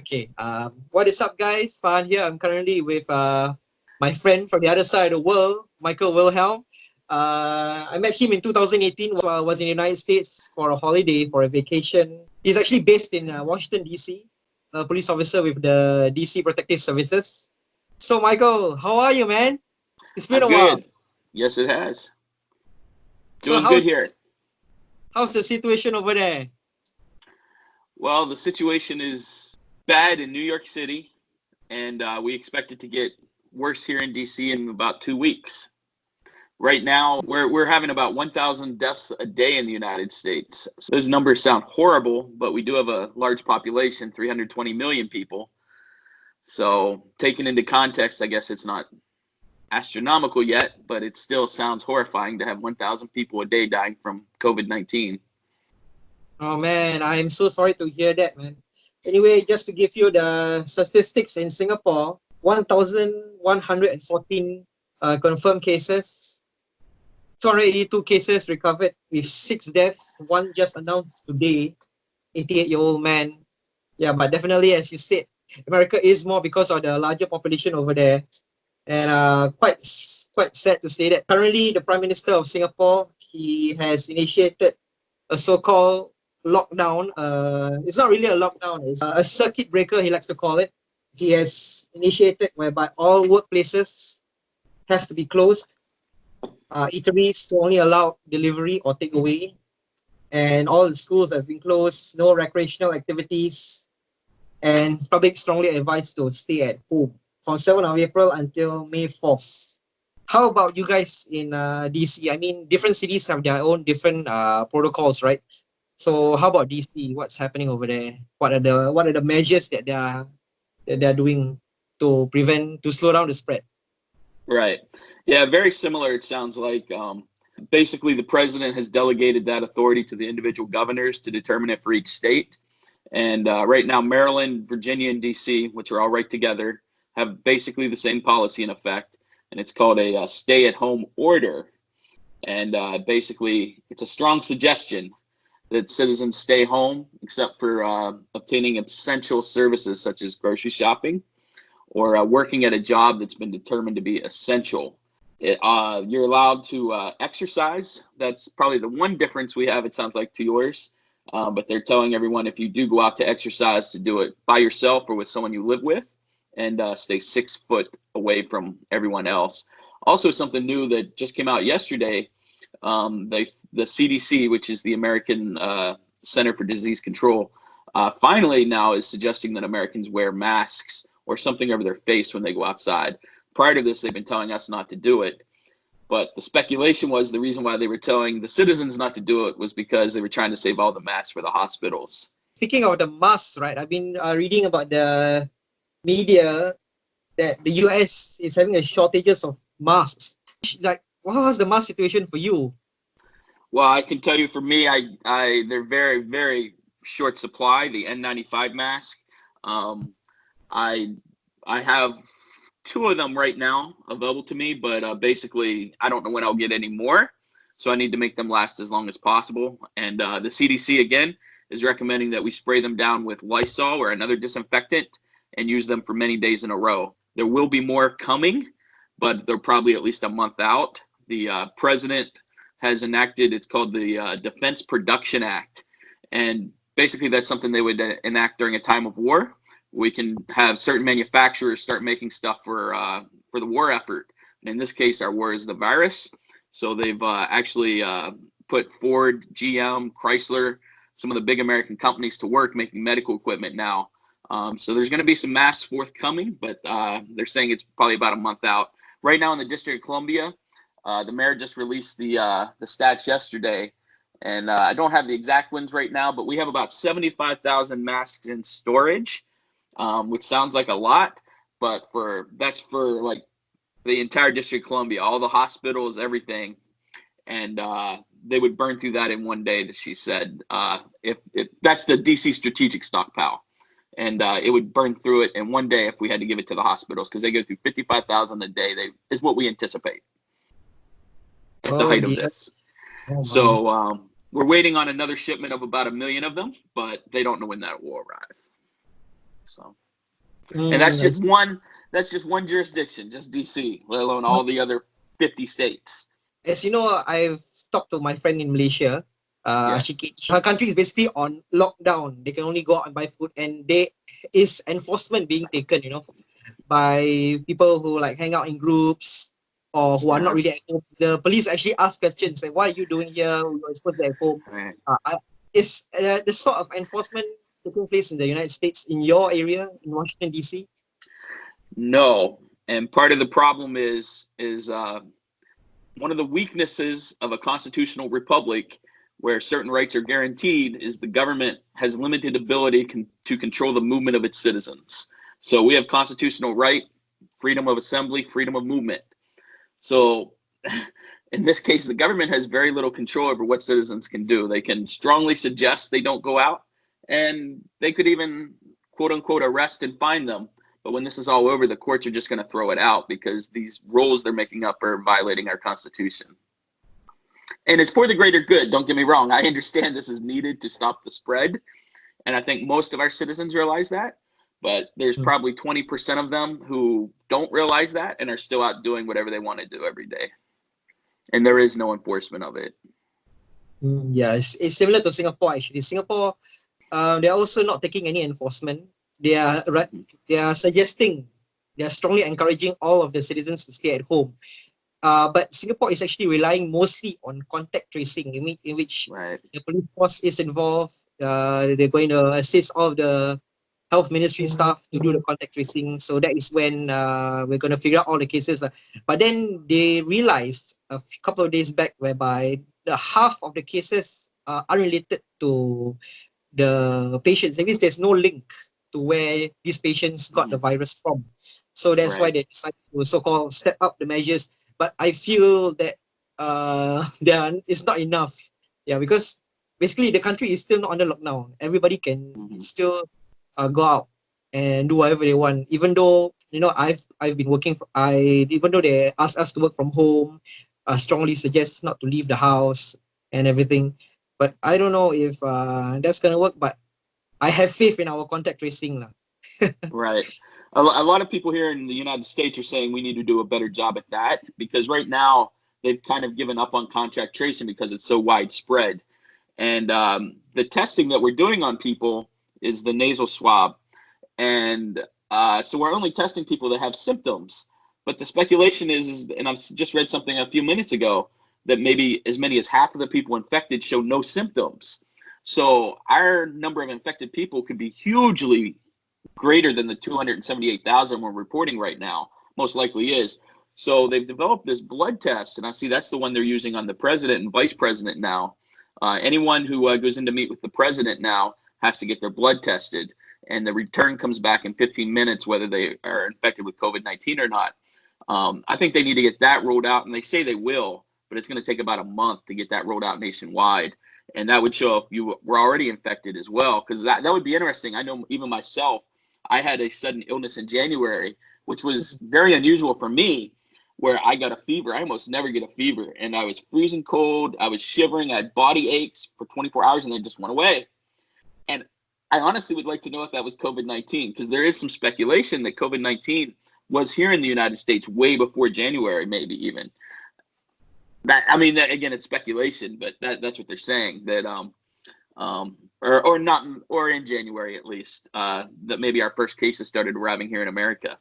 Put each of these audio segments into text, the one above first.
Okay. What is up, guys? Fahan here. I'm currently with my friend from the other side of the world, Michael Wilhelm. I met him in 2018 while I was in the United States for a holiday, for a vacation. He's actually based in Washington, D.C., a police officer with the D.C. Protective Services. So, Michael, how are you, man? It's been I'm a while. good. Yes, it has. So Doing good here. How's the situation over there? Well, the situation is bad in New York City, and we expect it to get worse here in DC in about 2 weeks. Right now, we're having about 1,000 deaths a day in the United States. So those numbers sound horrible, but we do have a large population, 320 million people. So taken into context, I guess it's not astronomical yet, but it still sounds horrifying to have 1,000 people a day dying from COVID-19. Oh man, I'm so sorry to hear that, man. Anyway, just to give you the statistics in Singapore, 1,114 confirmed cases, 282 cases recovered with 6 deaths, one just announced today, 88-year-old man. Yeah, but definitely, as you said, America is more because of the larger population over there. And quite sad to say that currently the Prime Minister of Singapore, he has initiated a so-called lockdown. It's not really a lockdown, it's a circuit breaker, he likes to call it. He has initiated whereby all workplaces has to be closed. Eateries to only allow delivery or takeaway, and all the schools have been closed. No recreational activities, and public strongly advised to stay at home from 7th of April until May 4th. How about you guys in DC? I mean, different cities have their own different protocols, right? So how about DC? What's happening over there? What are the measures that they're doing to slow down the spread? Right. Yeah, very similar, it sounds like. Basically, the president has delegated that authority to the individual governors to determine it for each state. And right now, Maryland, Virginia, and D.C., which are all right together, have basically the same policy in effect. And it's called a stay-at-home order. And basically, it's a strong suggestion that citizens stay home except for obtaining essential services such as grocery shopping or working at a job that's been determined to be essential. You're allowed to exercise. That's probably the one difference we have, it sounds like, to yours. But they're telling everyone if you do go out to exercise to do it by yourself or with someone you live with, and stay 6 foot away from everyone else. Also, something new that just came out yesterday, the CDC, which is the American Center for Disease Control, finally now is suggesting that Americans wear masks or something over their face when they go outside. Prior to this, they've been telling us not to do it. But the speculation was the reason why they were telling the citizens not to do it was because they were trying to save all the masks for the hospitals. Speaking of the masks, right? I've been reading about the media that the US is having a shortages of masks. Like, what was the mask situation for you? Well, I can tell you for me, they're very, very short supply, the N95 mask. I have 2 of them right now available to me, but basically I don't know when I'll get any more. So I need to make them last as long as possible. And the CDC, again, is recommending that we spray them down with Lysol or another disinfectant and use them for many days in a row. There will be more coming, but they're probably at least a month out. The president has enacted, it's called the Defense Production Act. And basically that's something they would enact during a time of war. We can have certain manufacturers start making stuff for the war effort. And in this case, our war is the virus. So they've actually put Ford, GM, Chrysler, some of the big American companies to work making medical equipment now. So there's going to be some masks forthcoming, but they're saying it's probably about a month out. Right now in the District of Columbia, the mayor just released the stats yesterday. And I don't have the exact ones right now, but we have about 75,000 masks in storage. Which sounds like a lot, but that's for like the entire District of Columbia, all the hospitals, everything, and they would burn through that in one day. That she said, if that's the DC strategic stockpile, and it would burn through it in one day if we had to give it to the hospitals because they go through 55,000 a day. Is what we anticipate at the height of this. So we're waiting on another shipment of about 1 million of them, but they don't know when that will arrive. So, and that's I just one jurisdiction, just DC, let alone all the other 50 states. As you know, I've talked to my friend in Malaysia. Yes. Her country is basically on lockdown. They can only go out and buy food, and there is enforcement being taken, by people who like hang out in groups or who are not Uh-huh. really at home. The police actually ask questions like, "What are you doing here? You're supposed to be at home." Right. Is the sort of enforcement taking place in the United States in your area in Washington D.C.? No, and part of the problem is one of the weaknesses of a constitutional republic where certain rights are guaranteed is the government has limited ability to control the movement of its citizens. So we have constitutional right, freedom of assembly, freedom of movement. So in this case, the government has very little control over what citizens can do. They can strongly suggest they don't go out, and they could even, quote unquote, arrest and fine them. But when this is all over, the courts are just going to throw it out because these rules they're making up are violating our Constitution. And it's for the greater good. Don't get me wrong. I understand this is needed to stop the spread. And I think most of our citizens realize that. But there's probably 20% of them who don't realize that and are still out doing whatever they want to do every day. And there is no enforcement of it. Yeah, it's similar to Singapore actually. Singapore, they're also not taking any enforcement. They are suggesting, they are strongly encouraging all of the citizens to stay at home. But Singapore is actually relying mostly on contact tracing, in which Right. the police force is involved. They're going to assist all of the health ministry staff to do the contact tracing. So that is when we're going to figure out all the cases. But then they realized a couple of days back whereby the half of the cases are unrelated to the patients. That means there's no link to where these patients got the virus from. So that's why Right. they decided to so-called step up the measures. But I feel that it's not enough. Yeah, because basically the country is still not under lockdown. Everybody can still go out and do whatever they want. Even though I've been working. Even though they ask us to work from home, strongly suggest not to leave the house and everything. But I don't know if that's gonna work. But I have faith in our contact tracing lah. Right. A lot of people here in the United States are saying we need to do a better job at that because right now they've kind of given up on contact tracing because it's so widespread. And the testing that we're doing on people is the nasal swab. And so we're only testing people that have symptoms. But the speculation is, and I've just read something a few minutes ago, that maybe as many as half of the people infected show no symptoms. So our number of infected people could be hugely greater than the 278,000 we're reporting right now, most likely is. So they've developed this blood test, and I see that's the one they're using on the president and vice president now. Anyone who goes in to meet with the president now has to get their blood tested, and the return comes back in 15 minutes whether they are infected with COVID-19 or not. I think they need to get that rolled out, and they say they will, but it's going to take about a month to get that rolled out nationwide. And that would show if you were already infected as well, because that would be interesting. I know even myself, I had a sudden illness in January, which was very unusual for me, where I got a fever. I almost never get a fever. And I was freezing cold. I was shivering. I had body aches for 24 hours, and they just went away. And I honestly would like to know if that was COVID-19, because there is some speculation that COVID-19 was here in the United States way before January, maybe even. Again, it's speculation, but that's what they're saying, that or not, or in January at least, that maybe our first cases started arriving here in America.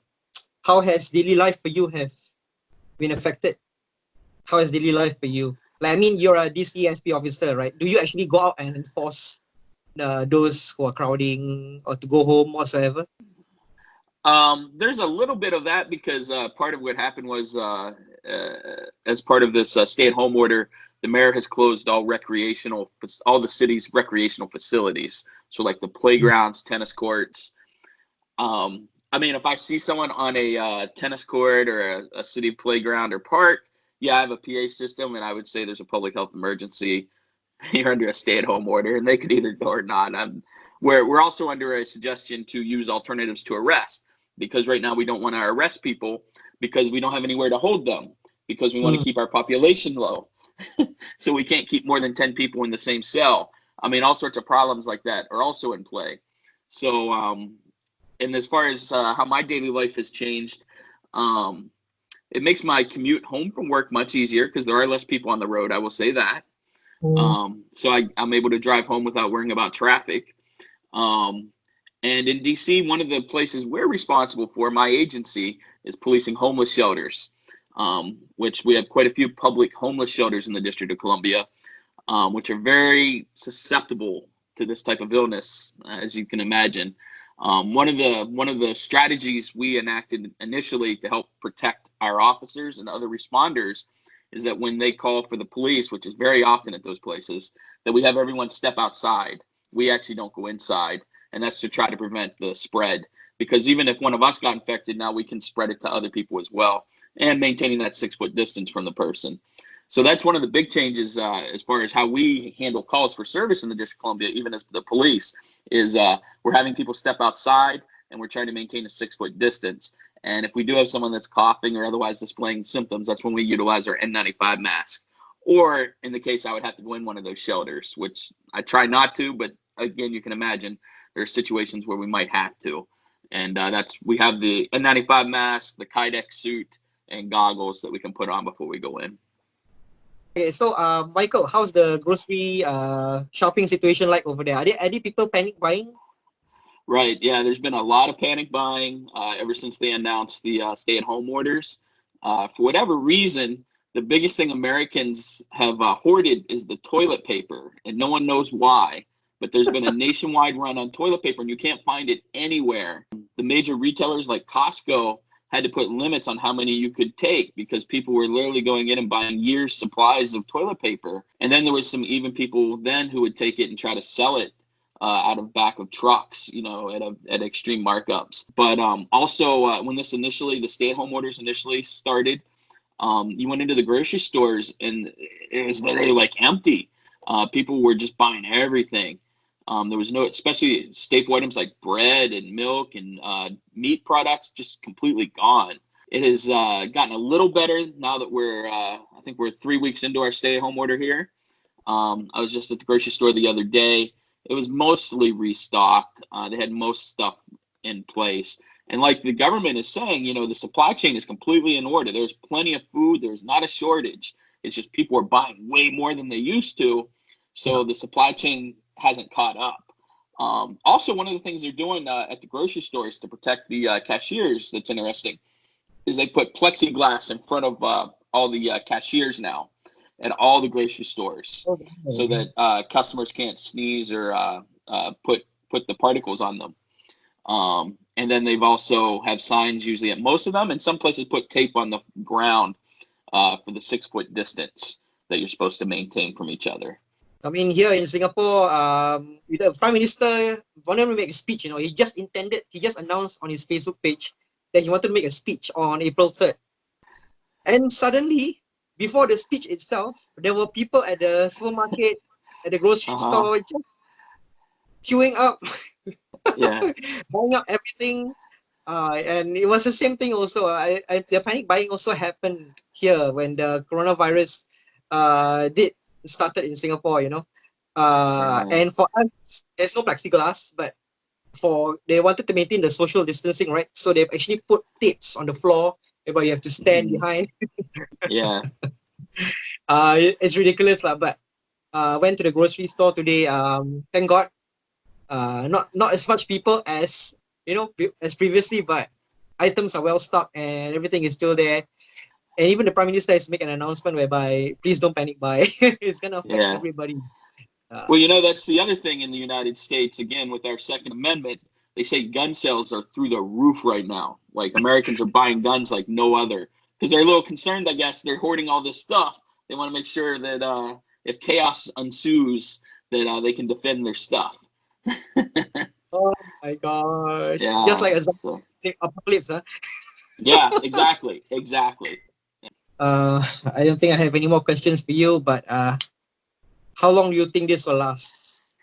How has daily life for you have been affected? How has daily life for you? Like, I mean, you're a DCSP officer, right? Do you actually go out and enforce those who are crowding or to go home whatsoever? There's a little bit of that because part of what happened was as part of this stay-at-home order, the mayor has closed all the city's recreational facilities. So like the playgrounds, tennis courts. If I see someone on a tennis court or a city playground or park, yeah, I have a PA system, and I would say there's a public health emergency. You're under a stay-at-home order, and they could either go or not. We're also under a suggestion to use alternatives to arrest, because right now we don't want to arrest people because we don't have anywhere to hold them, because we want to keep our population low. So we can't keep more than 10 people in the same cell. All sorts of problems like that are also in play. So And as far as how my daily life has changed, it makes my commute home from work much easier because there are less people on the road. I will say that. So I'm able to drive home without worrying about traffic. And in DC, one of the places we're responsible for, my agency, is policing homeless shelters, which we have quite a few public homeless shelters in the District of Columbia, which are very susceptible to this type of illness, as you can imagine. One of the strategies we enacted initially to help protect our officers and other responders is that when they call for the police, which is very often at those places, that we have everyone step outside. We actually don't go inside. And that's to try to prevent the spread, because even if one of us got infected, now we can spread it to other people as well, and maintaining that 6-foot distance from the person. So that's one of the big changes as far as how we handle calls for service in the District of Columbia, even as the police, is we're having people step outside and we're trying to maintain a 6-foot distance. And if we do have someone that's coughing or otherwise displaying symptoms, that's when we utilize our N95 mask. Or in the case I would have to go in one of those shelters, which I try not to, but again, you can imagine there are situations where we might have to. And we have the N95 mask, the Kydex suit, and goggles that we can put on before we go in. Okay, so Michael, how's the grocery shopping situation like over there? Are there any people panic buying? Right. Yeah, there's been a lot of panic buying ever since they announced the stay-at-home orders. For whatever reason, the biggest thing Americans have hoarded is the toilet paper, and no one knows why. But there's been a nationwide run on toilet paper, and you can't find it anywhere. The major retailers like Costco had to put limits on how many you could take because people were literally going in and buying years' supplies of toilet paper. And then there was some even people then who would take it and try to sell it out of back of trucks, at extreme markups. But also when the stay-at-home orders initially started, you went into the grocery stores and it was literally like empty. People were just buying everything. There was no, especially staple items like bread and milk and meat products, just completely gone. It has gotten a little better now that I think we're 3 weeks into our stay-at-home order here. I was just at the grocery store the other day. It was mostly restocked. They had most stuff in place. And like the government is saying, the supply chain is completely in order. There's plenty of food. There's not a shortage. It's just people are buying way more than they used to. So the supply chain hasn't caught up. Also, one of the things they're doing at the grocery stores to protect the cashiers that's interesting is they put plexiglass in front of all the cashiers now at all the grocery stores so that customers can't sneeze or put the particles on them. And then they've also have signs usually at most of them, and some places put tape on the ground for the 6-foot distance that you're supposed to maintain from each other. I mean, here in Singapore, the Prime Minister wanted to make a speech. He just announced on his Facebook page that he wanted to make a speech on April 3rd. And suddenly, before the speech itself, there were people at the supermarket, at the grocery store, just queuing up, buying up everything. And it was the same thing also. The panic buying also happened here when the coronavirus started in Singapore, and for us, there's no plexiglass, but they wanted to maintain the social distancing, right? So they've actually put tapes on the floor where you have to stand behind. Yeah. It's ridiculous, but went to the grocery store today. Thank God, not as much people as as previously, but items are well stocked and everything is still there. And even the Prime Minister has made an announcement whereby please don't panic buy. It's going to affect everybody. Well, that's the other thing in the United States, again, with our Second Amendment, they say gun sales are through the roof right now. Like Americans are buying guns like no other because they're a little concerned, I guess. They're hoarding all this stuff. They want to make sure that if chaos ensues, that they can defend their stuff. Oh my gosh. Yeah, just like a apocalypse, huh? Yeah, exactly. I don't think I have any more questions for you, but how long do you think this will last?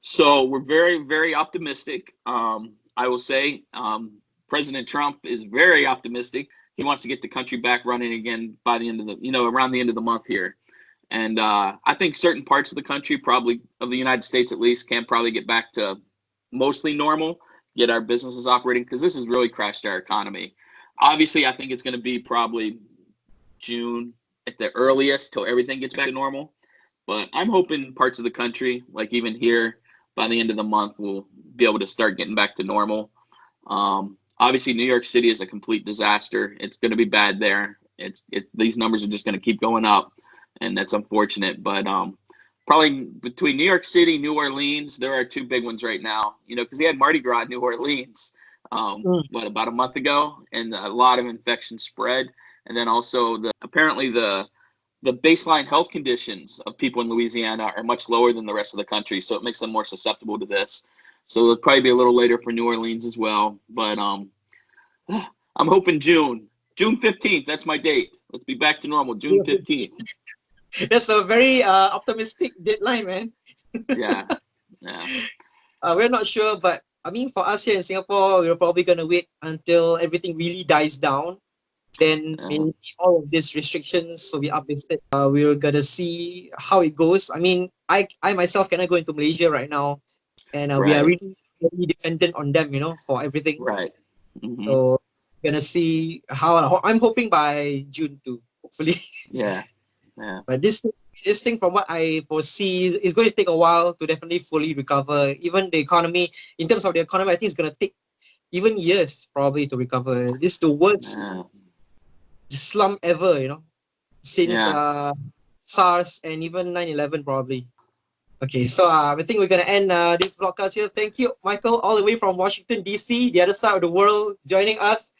So we're very, very optimistic. I will say President Trump is very optimistic. He wants to get the country back running again by the end of around the end of the month here. And I think certain parts of the country, probably of the United States at least, can probably get back to mostly normal. get our businesses operating, because this has really crashed our economy. Obviously, I think it's going to be probably June at the earliest till everything gets back to normal. But I'm hoping parts of the country, like even here, by the end of the month, we'll be able to start getting back to normal. Obviously, New York City is a complete disaster. It's going to be bad there. These numbers are just going to keep going up, and that's unfortunate. But probably between New York City, New Orleans, there are two big ones right now. Because they had Mardi Gras in New Orleans, about a month ago, and a lot of infections spread. And then also apparently the baseline health conditions of people in Louisiana are much lower than the rest of the country, so it makes them more susceptible to this. So it'll probably be a little later for New Orleans as well. But I'm hoping June 15th. That's my date. Let's be back to normal, June 15th. That's a very optimistic deadline, man. Yeah. We're not sure, but I mean, for us here in Singapore, we're probably going to wait until everything really dies down. Then maybe all of these restrictions will be uplifted. We're gonna see how it goes. I mean, I myself cannot go into Malaysia right now, and we are really dependent on them, for everything. Right. Mm-hmm. So we're gonna see how. I'm hoping by June too, hopefully. Yeah. But this thing, from what I foresee, is going to take a while to definitely fully recover. Even the economy, in terms of the economy, I think it's gonna take even years probably to recover. This is the worst slump ever, since SARS and even 9/11 probably. Okay, so I think we're gonna end this broadcast here. Thank you, Michael, all the way from Washington DC, the other side of the world, joining us.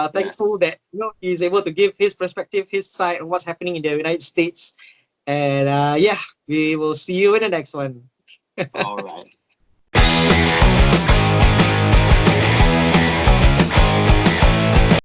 Thankful that he's able to give his perspective, his side on what's happening in the United States. And we will see you in the next one. All right.